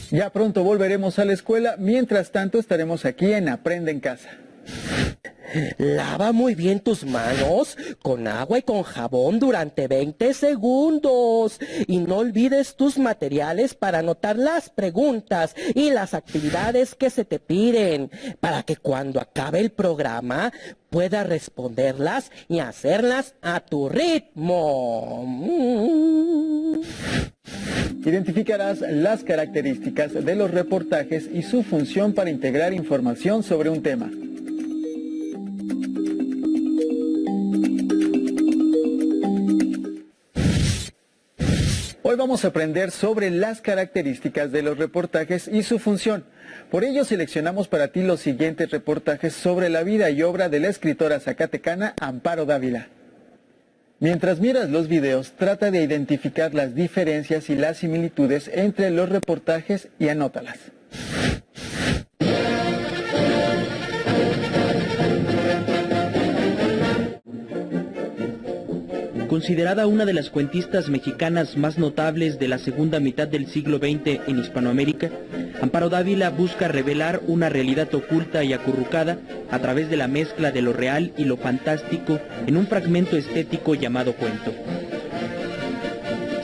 Ya pronto volveremos a la escuela, mientras tanto estaremos aquí en Aprende en Casa. Lava muy bien tus manos con agua y con jabón durante 20 segundos. Y no olvides tus materiales para anotar las preguntas y las actividades que se te piden, para que cuando acabe el programa puedas responderlas y hacerlas a tu ritmo. Identificarás las características de los reportajes y su función para integrar información sobre un tema. Hoy vamos a aprender sobre las características de los reportajes y su función. Por ello seleccionamos para ti los siguientes reportajes sobre la vida y obra de la escritora zacatecana Amparo Dávila. Mientras miras los videos, trata de identificar las diferencias y las similitudes entre los reportajes y anótalas. Considerada una de las cuentistas mexicanas más notables de la segunda mitad del siglo XX en Hispanoamérica, Amparo Dávila busca revelar una realidad oculta y acurrucada a través de la mezcla de lo real y lo fantástico en un fragmento estético llamado cuento.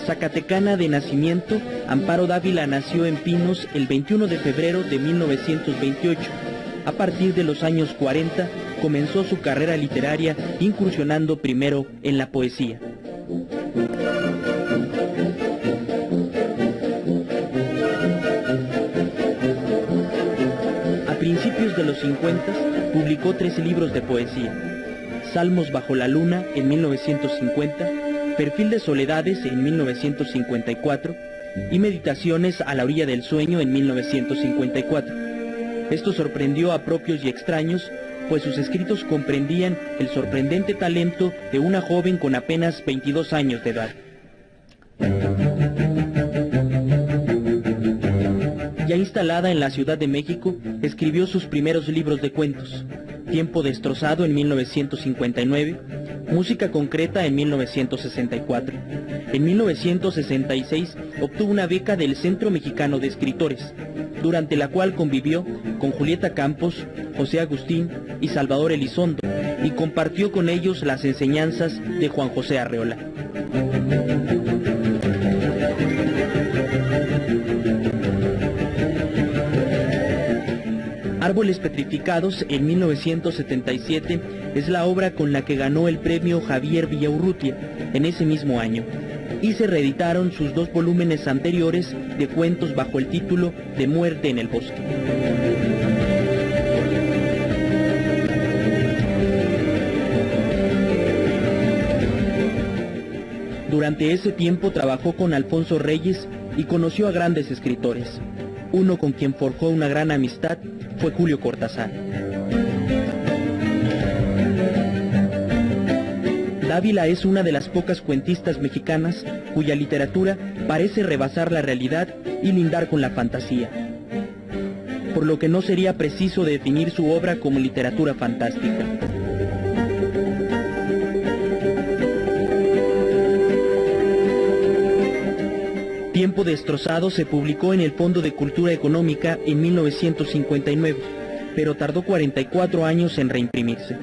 Zacatecana de nacimiento, Amparo Dávila nació en Pinos el 21 de febrero de 1928. A partir de los años 40, comenzó su carrera literaria incursionando primero en la poesía. A principios de los 50 publicó 13 libros de poesía: Salmos bajo la luna en 1950, Perfil de soledades en 1954 y Meditaciones a la orilla del sueño en 1954. Esto sorprendió a propios y extraños, pues sus escritos comprendían el sorprendente talento de una joven con apenas 22 años de edad. Ya instalada en la Ciudad de México, escribió sus primeros libros de cuentos: Tiempo destrozado en 1959, Música concreta en 1964. En 1966 obtuvo una beca del Centro Mexicano de Escritores, durante la cual convivió con Julieta Campos, José Agustín y Salvador Elizondo, y compartió con ellos las enseñanzas de Juan José Arreola. Árboles petrificados en 1977 es la obra con la que ganó el premio Javier Villaurrutia en ese mismo año, y se reeditaron sus 2 volúmenes anteriores de cuentos bajo el título de Muerte en el bosque. Durante ese tiempo trabajó con Alfonso Reyes y conoció a grandes escritores. Uno con quien forjó una gran amistad fue Julio Cortázar. Dávila es una de las pocas cuentistas mexicanas cuya literatura parece rebasar la realidad y lindar con la fantasía, por lo que no sería preciso definir su obra como literatura fantástica. Tiempo destrozado se publicó en el Fondo de Cultura Económica en 1959, pero tardó 44 años en reimprimirse,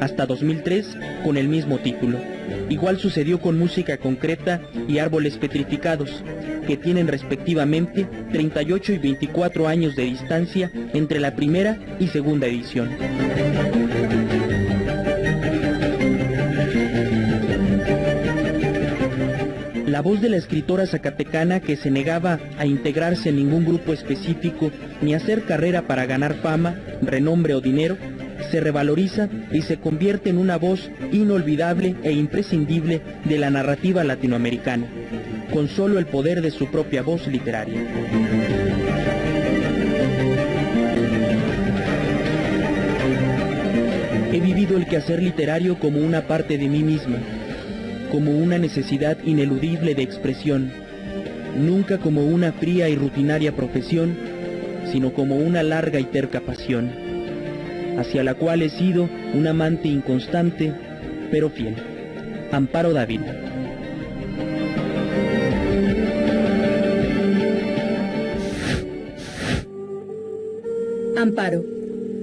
hasta 2003 con el mismo título. Igual sucedió con Música concreta y Árboles petrificados, que tienen respectivamente 38 y 24 años de distancia entre la primera y segunda edición. La voz de la escritora zacatecana, que se negaba a integrarse en ningún grupo específico ni a hacer carrera para ganar fama, renombre o dinero, se revaloriza y se convierte en una voz inolvidable e imprescindible de la narrativa latinoamericana, con solo el poder de su propia voz literaria. He vivido el quehacer literario como una parte de mí misma, como una necesidad ineludible de expresión, nunca como una fría y rutinaria profesión, sino como una larga y terca pasión, hacia la cual he sido un amante inconstante, pero fiel. Amparo Dávila. Amparo,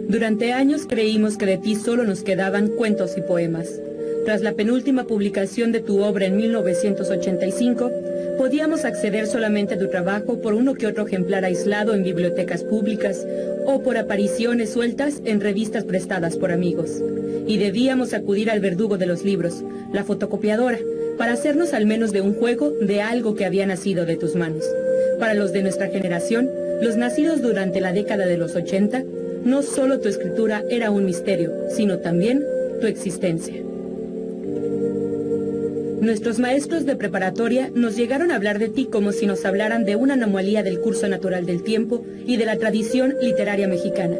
durante años creímos que de ti solo nos quedaban cuentos y poemas. Tras la penúltima publicación de tu obra en 1985, podíamos acceder solamente a tu trabajo por uno que otro ejemplar aislado en bibliotecas públicas o por apariciones sueltas en revistas prestadas por amigos. Y debíamos acudir al verdugo de los libros, la fotocopiadora, para hacernos al menos de un juego de algo que había nacido de tus manos. Para los de nuestra generación, los nacidos durante la década de los 80, no solo tu escritura era un misterio, sino también tu existencia. Nuestros maestros de preparatoria nos llegaron a hablar de ti como si nos hablaran de una anomalía del curso natural del tiempo y de la tradición literaria mexicana.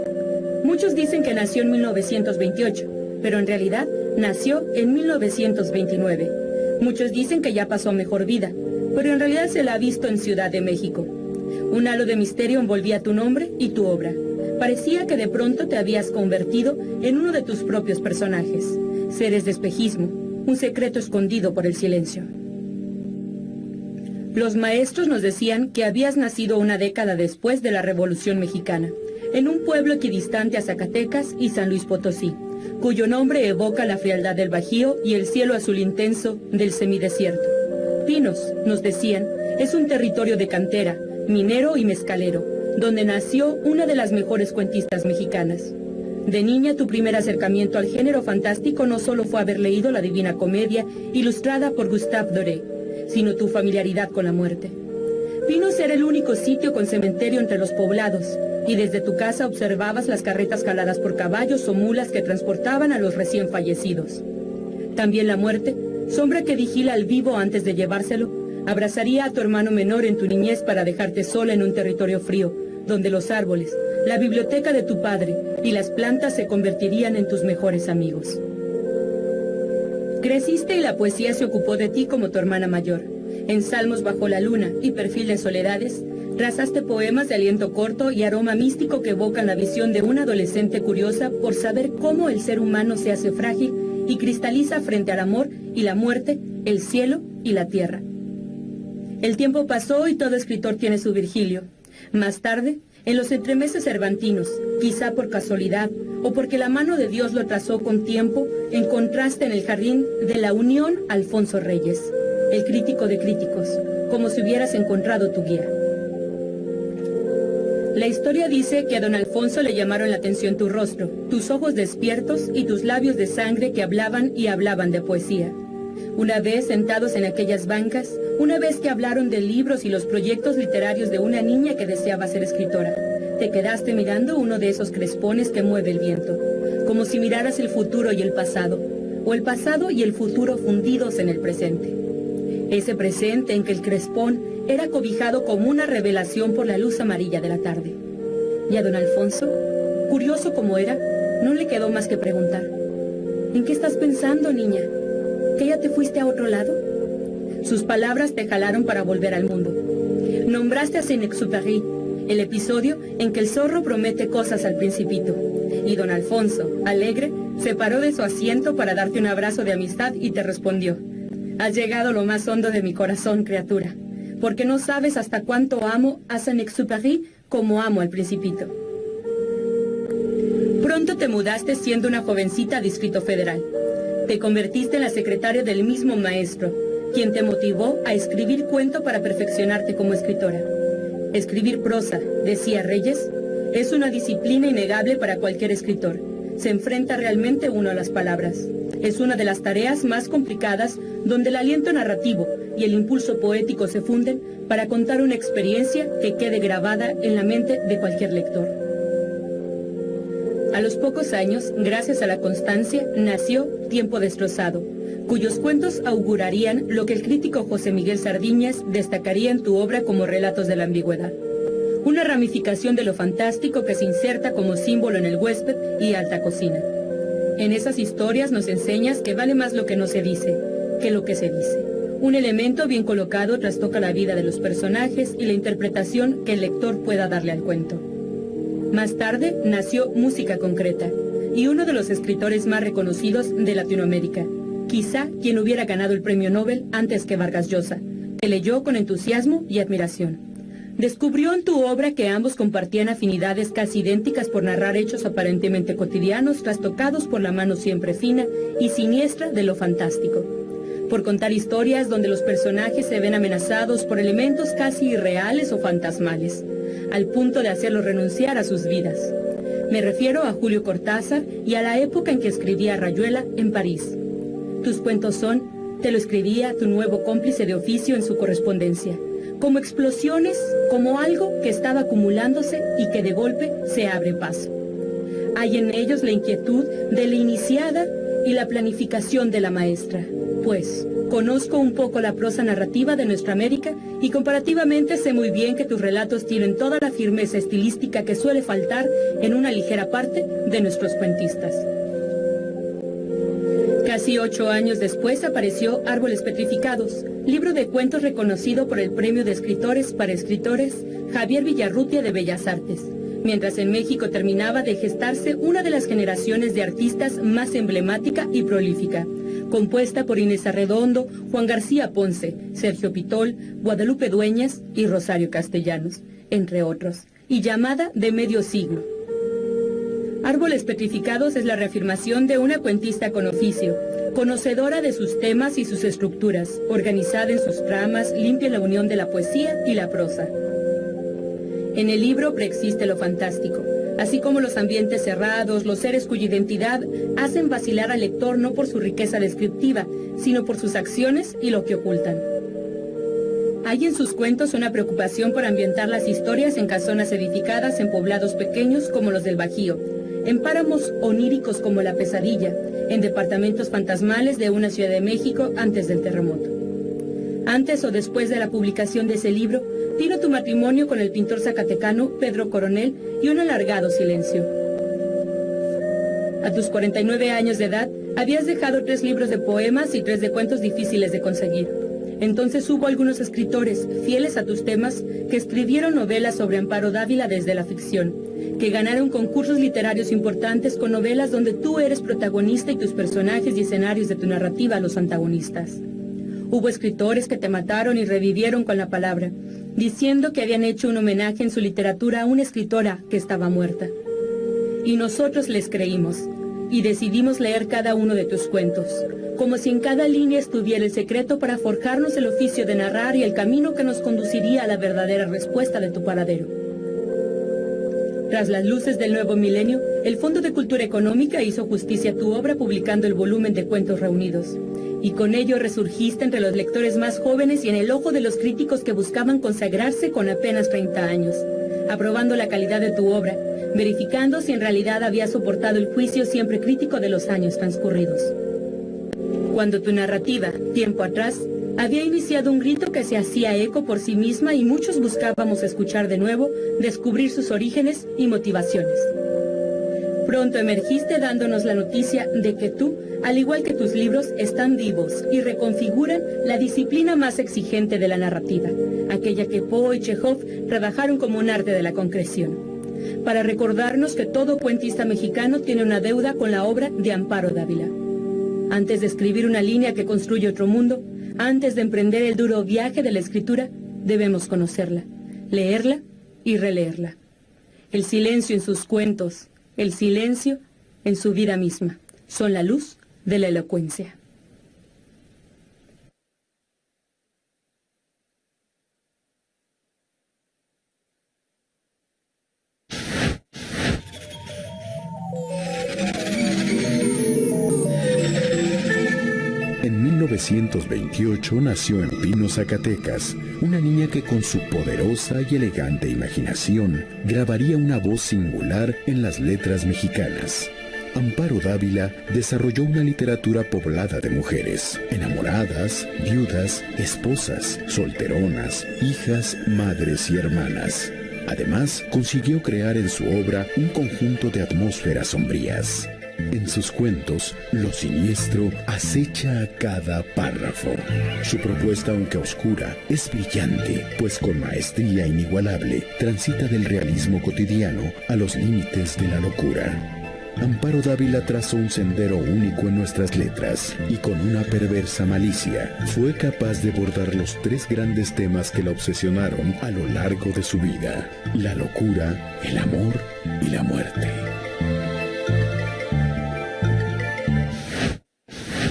Muchos dicen que nació en 1928, pero en realidad nació en 1929. Muchos dicen que ya pasó mejor vida, pero en realidad se la ha visto en Ciudad de México. Un halo de misterio envolvía tu nombre y tu obra. Parecía que de pronto te habías convertido en uno de tus propios personajes, seres de espejismo, un secreto escondido por el silencio. Los maestros nos decían que habías nacido una década después de la Revolución Mexicana, en un pueblo equidistante a Zacatecas y San Luis Potosí, cuyo nombre evoca la frialdad del Bajío y el cielo azul intenso del semidesierto. Pinos, nos decían, es un territorio de cantera, minero y mezcalero, donde nació una de las mejores cuentistas mexicanas. De niña, tu primer acercamiento al género fantástico no solo fue haber leído la Divina Comedia, ilustrada por Gustave Doré, sino tu familiaridad con la muerte. Pinos era el único sitio con cementerio entre los poblados, y desde tu casa observabas las carretas jaladas por caballos o mulas que transportaban a los recién fallecidos. También la muerte, sombra que vigila al vivo antes de llevárselo, abrazaría a tu hermano menor en tu niñez para dejarte sola en un territorio frío, donde los árboles, la biblioteca de tu padre y las plantas se convertirían en tus mejores amigos. Creciste y la poesía se ocupó de ti como tu hermana mayor. En Salmos bajo la luna y Perfil de soledades, trazaste poemas de aliento corto y aroma místico que evocan la visión de una adolescente curiosa por saber cómo el ser humano se hace frágil y cristaliza frente al amor y la muerte, el cielo y la tierra. El tiempo pasó y todo escritor tiene su Virgilio. Más tarde, en los entremeses cervantinos, quizá por casualidad o porque la mano de Dios lo trazó con tiempo, encontraste en el jardín de la Unión a Alfonso Reyes, el crítico de críticos, como si hubieras encontrado tu guía. La historia dice que a don Alfonso le llamaron la atención tu rostro, tus ojos despiertos y tus labios de sangre que hablaban y hablaban de poesía. Una vez sentados en aquellas bancas, una vez que hablaron de libros y los proyectos literarios de una niña que deseaba ser escritora, te quedaste mirando uno de esos crespones que mueve el viento, como si miraras el futuro y el pasado, o el pasado y el futuro fundidos en el presente. Ese presente en que el crespón era cobijado como una revelación por la luz amarilla de la tarde. Y a don Alfonso, curioso como era, no le quedó más que preguntar: ¿en qué estás pensando, niña? ¿Que ya te fuiste a otro lado? Sus palabras te jalaron para volver al mundo. Nombraste a Saint-Exupéry, el episodio en que el zorro promete cosas al principito. Y don Alfonso, alegre, se paró de su asiento para darte un abrazo de amistad y te respondió: has llegado a lo más hondo de mi corazón, criatura, porque no sabes hasta cuánto amo a Saint-Exupéry como amo al principito. Pronto te mudaste siendo una jovencita a Distrito Federal. Te convertiste en la secretaria del mismo maestro, quien te motivó a escribir cuento para perfeccionarte como escritora. Escribir prosa, decía Reyes, es una disciplina innegable para cualquier escritor. Se enfrenta realmente uno a las palabras. Es una de las tareas más complicadas donde el aliento narrativo y el impulso poético se funden para contar una experiencia que quede grabada en la mente de cualquier lector. A los pocos años, gracias a la constancia, nació Tiempo destrozado, cuyos cuentos augurarían lo que el crítico José Miguel Sardiñas destacaría en tu obra como relatos de la ambigüedad. Una ramificación de lo fantástico que se inserta como símbolo en el huésped y alta cocina. En esas historias nos enseñas que vale más lo que no se dice que lo que se dice. Un elemento bien colocado trastoca la vida de los personajes y la interpretación que el lector pueda darle al cuento. Más tarde nació Música Concreta, y uno de los escritores más reconocidos de Latinoamérica. quizá quien hubiera ganado el premio Nobel antes que Vargas Llosa. Te leyó con entusiasmo y admiración. Descubrió en tu obra que ambos compartían afinidades casi idénticas por narrar hechos aparentemente cotidianos, trastocados por la mano siempre fina y siniestra de lo fantástico. Por contar historias donde los personajes se ven amenazados por elementos casi irreales o fantasmales, al punto de hacerlos renunciar a sus vidas. Me refiero a Julio Cortázar y a la época en que escribía Rayuela en París. Tus cuentos son, te lo escribía tu nuevo cómplice de oficio en su correspondencia, como explosiones, como algo que estaba acumulándose y que de golpe se abre paso. Hay en ellos la inquietud de la iniciada y la planificación de la maestra, pues conozco un poco la prosa narrativa de nuestra América y comparativamente sé muy bien que tus relatos tienen toda la firmeza estilística que suele faltar en una ligera parte de nuestros cuentistas. Casi 8 años después apareció Árboles Petrificados, libro de cuentos reconocido por el Premio de Escritores para Escritores Javier Villarrutia de Bellas Artes, mientras en México terminaba de gestarse una de las generaciones de artistas más emblemática y prolífica, compuesta por Inés Arredondo, Juan García Ponce, Sergio Pitol, Guadalupe Dueñas y Rosario Castellanos, entre otros, y llamada de medio siglo. Árboles Petrificados es la reafirmación de una cuentista con oficio, conocedora de sus temas y sus estructuras, organizada en sus tramas, limpia la unión de la poesía y la prosa. En el libro preexiste lo fantástico, así como los ambientes cerrados, los seres cuya identidad hacen vacilar al lector no por su riqueza descriptiva, sino por sus acciones y lo que ocultan. Hay en sus cuentos una preocupación por ambientar las historias en casonas edificadas en poblados pequeños como los del Bajío, en páramos oníricos como La Pesadilla, en departamentos fantasmales de una Ciudad de México antes del terremoto. Antes o después de la publicación de ese libro, vino tu matrimonio con el pintor zacatecano Pedro Coronel y un alargado silencio. A tus 49 años de edad, habías dejado 3 libros de poemas y 3 de cuentos difíciles de conseguir. Entonces hubo algunos escritores, fieles a tus temas, que escribieron novelas sobre Amparo Dávila desde la ficción, que ganaron concursos literarios importantes con novelas donde tú eres protagonista y tus personajes y escenarios de tu narrativa los antagonistas. Hubo escritores que te mataron y revivieron con la palabra, diciendo que habían hecho un homenaje en su literatura a una escritora que estaba muerta. Y nosotros les creímos, y decidimos leer cada uno de tus cuentos, como si en cada línea estuviera el secreto para forjarnos el oficio de narrar y el camino que nos conduciría a la verdadera respuesta de tu paradero. Tras las luces del nuevo milenio, el Fondo de Cultura Económica hizo justicia a tu obra publicando el volumen de cuentos reunidos. Y con ello resurgiste entre los lectores más jóvenes y en el ojo de los críticos que buscaban consagrarse con apenas 30 años, aprobando la calidad de tu obra, verificando si en realidad había soportado el juicio siempre crítico de los años transcurridos. Cuando tu narrativa, tiempo atrás, había iniciado un grito que se hacía eco por sí misma y muchos buscábamos escuchar de nuevo, descubrir sus orígenes y motivaciones. Pronto emergiste dándonos la noticia de que tú, al igual que tus libros, están vivos y reconfiguran la disciplina más exigente de la narrativa, aquella que Poe y Chekhov trabajaron como un arte de la concreción, para recordarnos que todo cuentista mexicano tiene una deuda con la obra de Amparo Dávila. Antes de escribir una línea que construye otro mundo, antes de emprender el duro viaje de la escritura, debemos conocerla, leerla y releerla. El silencio en sus cuentos, el silencio en su vida misma, son la luz de la elocuencia. En 1928 nació en Pino, Zacatecas, una niña que con su poderosa y elegante imaginación grabaría una voz singular en las letras mexicanas. Amparo Dávila desarrolló una literatura poblada de mujeres, enamoradas, viudas, esposas, solteronas, hijas, madres y hermanas. Además, consiguió crear en su obra un conjunto de atmósferas sombrías. En sus cuentos, lo siniestro acecha a cada párrafo. Su propuesta, aunque oscura, es brillante, pues con maestría inigualable transita del realismo cotidiano a los límites de la locura. Amparo Dávila trazó un sendero único en nuestras letras y con una perversa malicia fue capaz de bordar los tres grandes temas que la obsesionaron a lo largo de su vida: la locura, el amor y la muerte.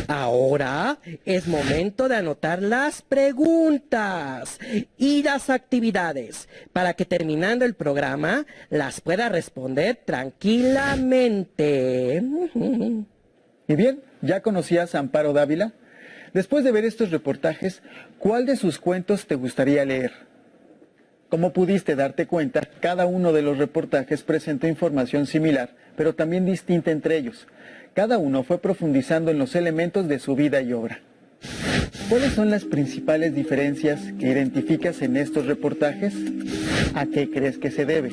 Ahora es momento de anotar las preguntas y las actividades para que terminando el programa las pueda responder tranquilamente. Y bien, ¿ya conocías a Amparo Dávila? Después de ver estos reportajes, ¿cuál de sus cuentos te gustaría leer? Como pudiste darte cuenta, cada uno de los reportajes presentó información similar, pero también distinta entre ellos. Cada uno fue profundizando en los elementos de su vida y obra. ¿Cuáles son las principales diferencias que identificas en estos reportajes? ¿A qué crees que se debe?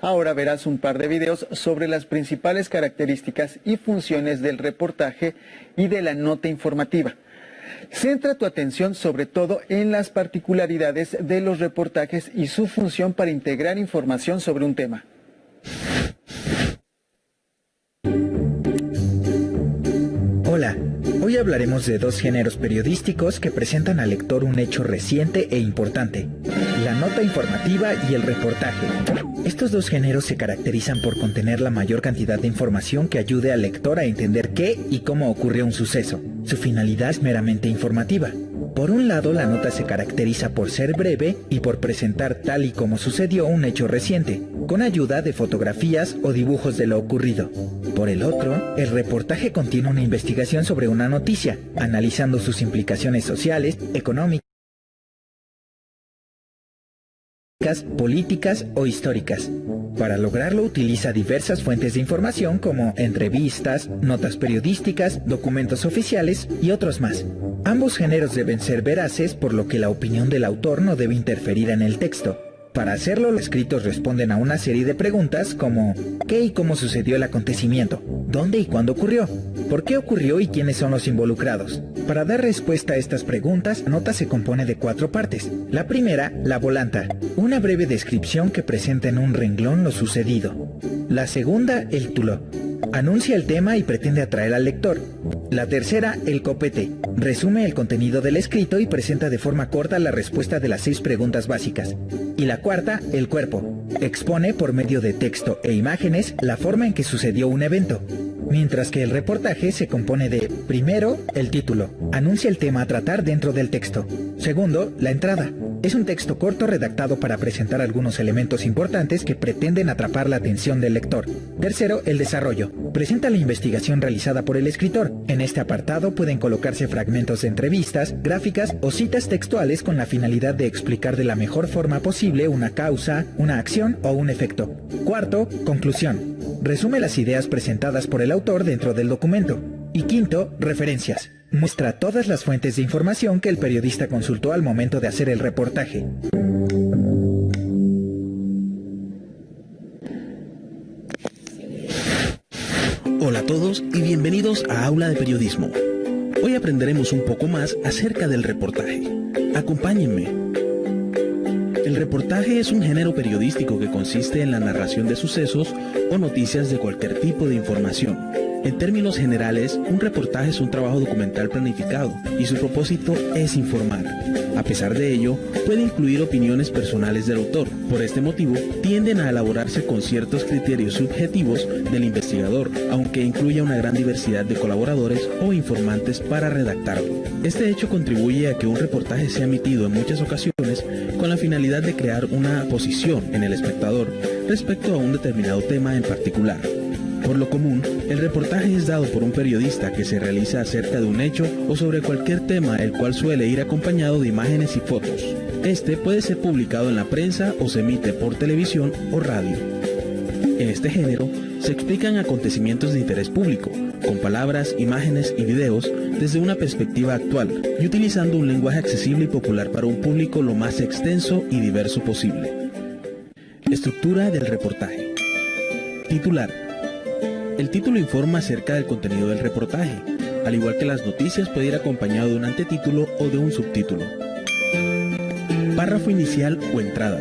Ahora verás un par de videos sobre las principales características y funciones del reportaje y de la nota informativa. Centra tu atención sobre todo en las particularidades de los reportajes y su función para integrar información sobre un tema. Hola, hoy hablaremos de dos géneros periodísticos que presentan al lector un hecho reciente e importante: la nota informativa y el reportaje. Estos dos géneros se caracterizan por contener la mayor cantidad de información que ayude al lector a entender qué y cómo ocurrió un suceso. Su finalidad es meramente informativa. Por un lado, la nota se caracteriza por ser breve y por presentar tal y como sucedió un hecho reciente, con ayuda de fotografías o dibujos de lo ocurrido. Por el otro, el reportaje contiene una investigación sobre una noticia, analizando sus implicaciones sociales, económicas, políticas o históricas. Para lograrlo utiliza diversas fuentes de información como entrevistas, notas periodísticas, documentos oficiales y otros más. Ambos géneros deben ser veraces, por lo que la opinión del autor no debe interferir en el texto. Para hacerlo, los escritos responden a una serie de preguntas como ¿qué y cómo sucedió el acontecimiento? ¿Dónde y cuándo ocurrió? ¿Por qué ocurrió y quiénes son los involucrados? Para dar respuesta a estas preguntas, la nota se compone de 4 partes. La primera, la volanta, una breve descripción que presenta en un renglón lo sucedido. La segunda, el título, anuncia el tema y pretende atraer al lector. La tercera, el copete, resume el contenido del escrito y presenta de forma corta la respuesta de las 6 preguntas básicas. Y la cuarta, el cuerpo, expone por medio de texto e imágenes la forma en que sucedió un evento. Mientras que el reportaje se compone de, primero, el título, anuncia el tema a tratar dentro del texto. Segundo, la entrada, es un texto corto redactado para presentar algunos elementos importantes que pretenden atrapar la atención del lector. Tercero, el desarrollo, presenta la investigación realizada por el escritor. En este apartado pueden colocarse fragmentos de entrevistas, gráficas o citas textuales con la finalidad de explicar de la mejor forma posible una causa, una acción o un efecto. Cuarto, conclusión, resume las ideas presentadas por el autor dentro del documento. Y quinto, referencias, muestra todas las fuentes de información que el periodista consultó al momento de hacer el reportaje. Hola a todos y bienvenidos a Aula de Periodismo. Hoy aprenderemos un poco más acerca del reportaje. Acompáñenme. El reportaje es un género periodístico que consiste en la narración de sucesos o noticias de cualquier tipo de información. En términos generales, un reportaje es un trabajo documental planificado y su propósito es informar. A pesar de ello, puede incluir opiniones personales del autor. Por este motivo, tienden a elaborarse con ciertos criterios subjetivos del investigador, aunque incluya una gran diversidad de colaboradores o informantes para redactarlo. Este hecho contribuye a que un reportaje sea emitido en muchas ocasiones con la finalidad de crear una posición en el espectador respecto a un determinado tema en particular. Por lo común, el reportaje es dado por un periodista que se realiza acerca de un hecho o sobre cualquier tema, el cual suele ir acompañado de imágenes y fotos. Este puede ser publicado en la prensa o se emite por televisión o radio. En este género, Se explican acontecimientos de interés público, con palabras, imágenes y videos desde una perspectiva actual y utilizando un lenguaje accesible y popular para un público lo más extenso y diverso posible. Estructura del reportaje. Titular. El título informa acerca del contenido del reportaje. Al igual que las noticias, puede ir acompañado de un antetítulo o de un subtítulo. Párrafo inicial o entrada.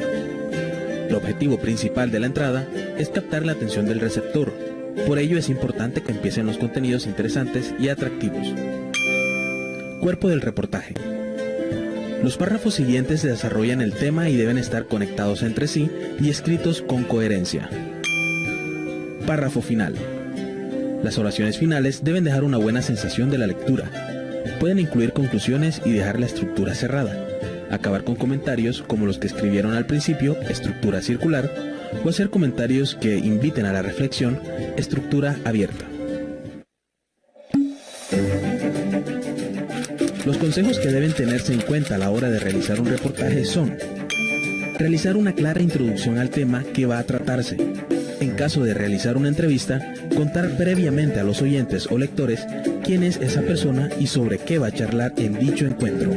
El objetivo principal de la entrada es captar la atención del receptor. Por ello es importante que empiecen los contenidos interesantes y atractivos. Cuerpo del reportaje. Los párrafos siguientes se desarrollan el tema y deben estar conectados entre sí y escritos con coherencia. Párrafo final. Las oraciones finales deben dejar una buena sensación de la lectura. Pueden incluir conclusiones y dejar la estructura cerrada. Acabar con comentarios como los que escribieron al principio, estructura circular, o hacer comentarios que inviten a la reflexión, estructura abierta. Los consejos que deben tenerse en cuenta a la hora de realizar un reportaje son: realizar una clara introducción al tema que va a tratarse. En caso de realizar una entrevista, contar previamente a los oyentes o lectores quién es esa persona y sobre qué va a charlar en dicho encuentro.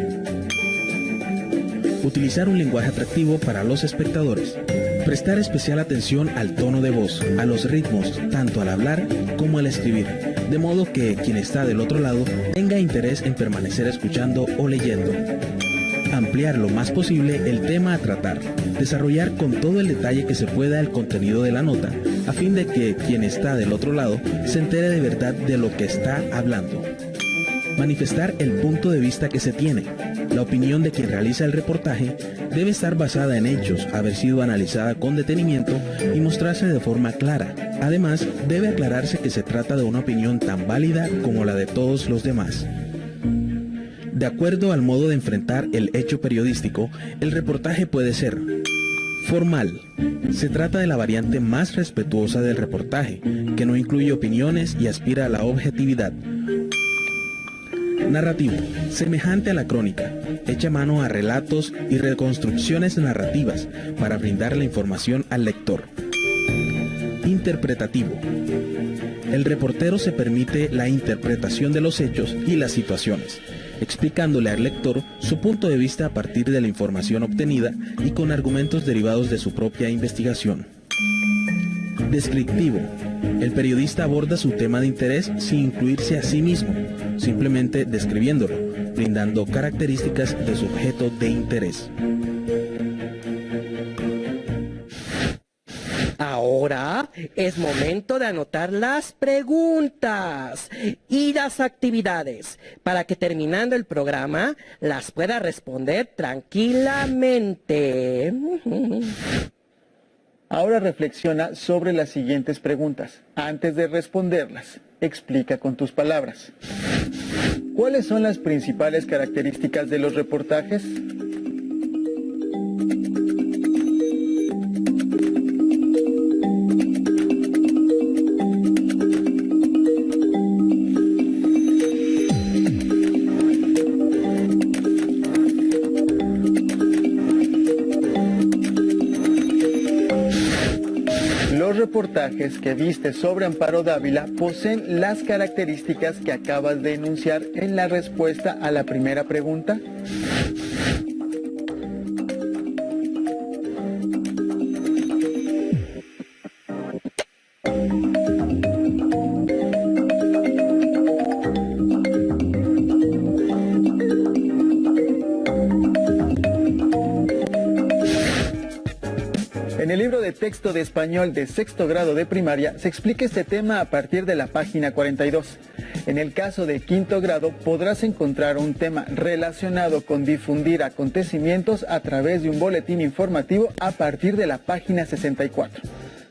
Utilizar un lenguaje atractivo para los espectadores. Prestar especial atención al tono de voz, a los ritmos, tanto al hablar como al escribir, de modo que quien está del otro lado tenga interés en permanecer escuchando o leyendo. Ampliar lo más posible el tema a tratar. Desarrollar con todo el detalle que se pueda el contenido de la nota, a fin de que quien está del otro lado se entere de verdad de lo que está hablando. Manifestar el punto de vista que se tiene. La opinión de quien realiza el reportaje debe estar basada en hechos, haber sido analizada con detenimiento y mostrarse de forma clara. Además, debe aclararse que se trata de una opinión tan válida como la de todos los demás. De acuerdo al modo de enfrentar el hecho periodístico, el reportaje puede ser formal. Se trata de la variante más respetuosa del reportaje, que no incluye opiniones y aspira a la objetividad. Narrativo, semejante a la crónica, echa mano a relatos y reconstrucciones narrativas para brindar la información al lector. Interpretativo. El reportero se permite la interpretación de los hechos y las situaciones, explicándole al lector su punto de vista a partir de la información obtenida y con argumentos derivados de su propia investigación. Descriptivo. El periodista aborda su tema de interés sin incluirse a sí mismo, simplemente describiéndolo, brindando características de su objeto de interés. Ahora es momento de anotar las preguntas y las actividades para que terminando el programa las pueda responder tranquilamente. Ahora reflexiona sobre las siguientes preguntas. Antes de responderlas, explica con tus palabras. ¿Cuáles son las principales características de los reportajes? Los reportajes que viste sobre Amparo Dávila poseen las características que acabas de enunciar en la respuesta a la primera pregunta. En el libro de texto de español de sexto grado de primaria se explica este tema a partir de la página 42. En el caso de quinto grado podrás encontrar un tema relacionado con difundir acontecimientos a través de un boletín informativo a partir de la página 64.